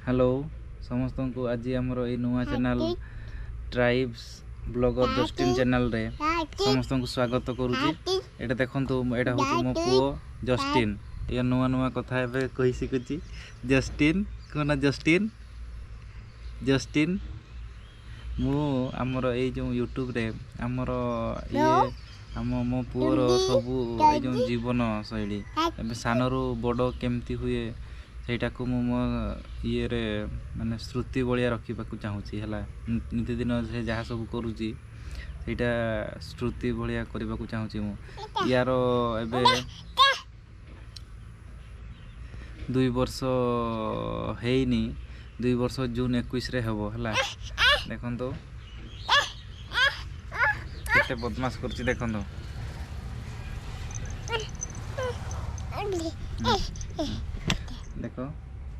Hello समस्त को आज आमर ये नुआ channel tribes blogger Justin channel रे समस्त को स्वागत करुच्ची। एटा देखंतु एटा होची मो पुओ जस्टिन। ये नुआ नुआ कथा एबे कहि सिकुची। जस्टिन कोना जस्टिन जस्टिन मु आमर ए जो यूट्यूब रे आमर ये आम मो पुओर सबू ए जो जीवन शैली एबे सानरू बड़ केमती हुए ସେଇଟା को मो ये रे माने श्रुति बलिया रखिबाकू चाहूची हला। नितिदिन से जहाँ सब करूची ସେଇଟା श्रुति बलिया करबाकू चाहूची मु। यार एबे 2 वर्ष हेइनी 2 वर्ष जून 21 रे हबो हला। देखंतो केते बदमाश करची देखंतो। देखो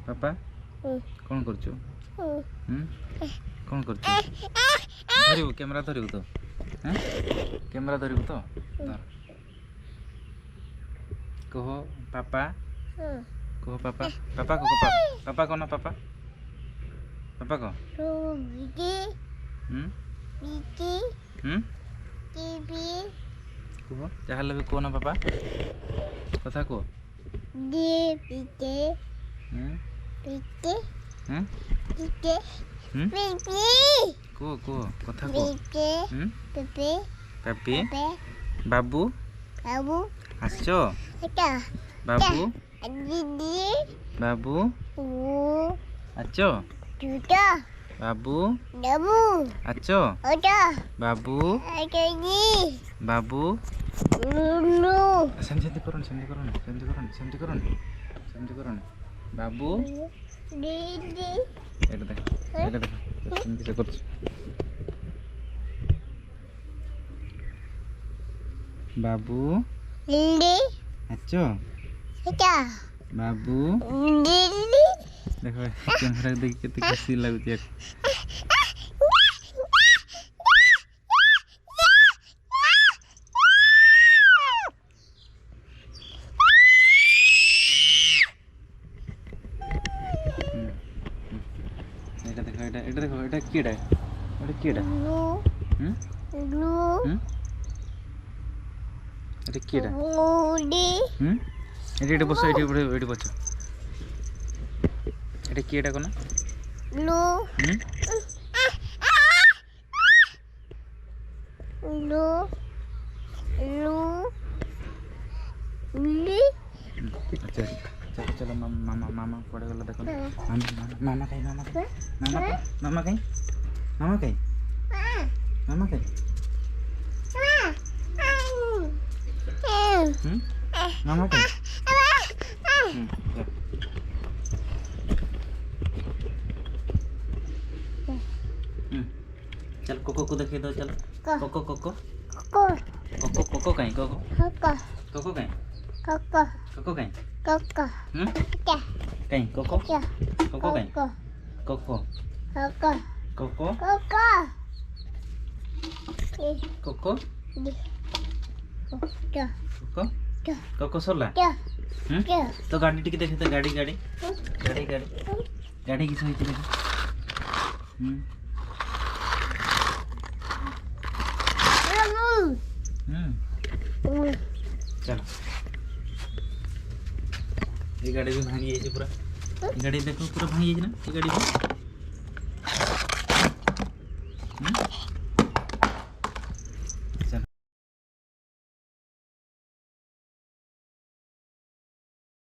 पापा कौन करचो कौन करचो धरिबो कैमरा धरिबो तो हैं कैमरा धरिबो तो कहो पापा कहो पापा पापा को पापा को ना पापा पापा को कहो चाहे लगे को ना पापा कथा को को कथा को पेपी बाबू बाबू आसचो बाबू बाबू आचो बाबू आचो बाबू बाबू सेमती करोन बाबू एटा देख सेमती से करछ बाबू अच्छा बाबू देखो कैमरा देख केते खुशी लागुची। এটা দেখো এটা দেখো এটা কিডা এটা কিডা এটা বসো এটি বসো এটা কিডা কোনা লো লো লো ली अच्छा चलो चलो मामा मामा पड़े गला देखो मामा कहीं मामा कहीं मामा कहीं मामा कहीं मामा कहीं मामा कहीं चल कोको को देखे दो। चल कोको कोको कोको कोको कहीं कोको कोको कहीं कोको कहीं कहीं कोको कोको कहीं कोको कोको कोको कोको कोको सोला तो गाड़ी टिके देखे तो गाड़ी गाड़ी गाड़ी गाड़ी गाड़ी किस होई देखो चलो ये गाड़ी भी भांगी जाइए पूरा। गाड़ी देखो पूरा भांगी जाइए ना ये गाड़ी भी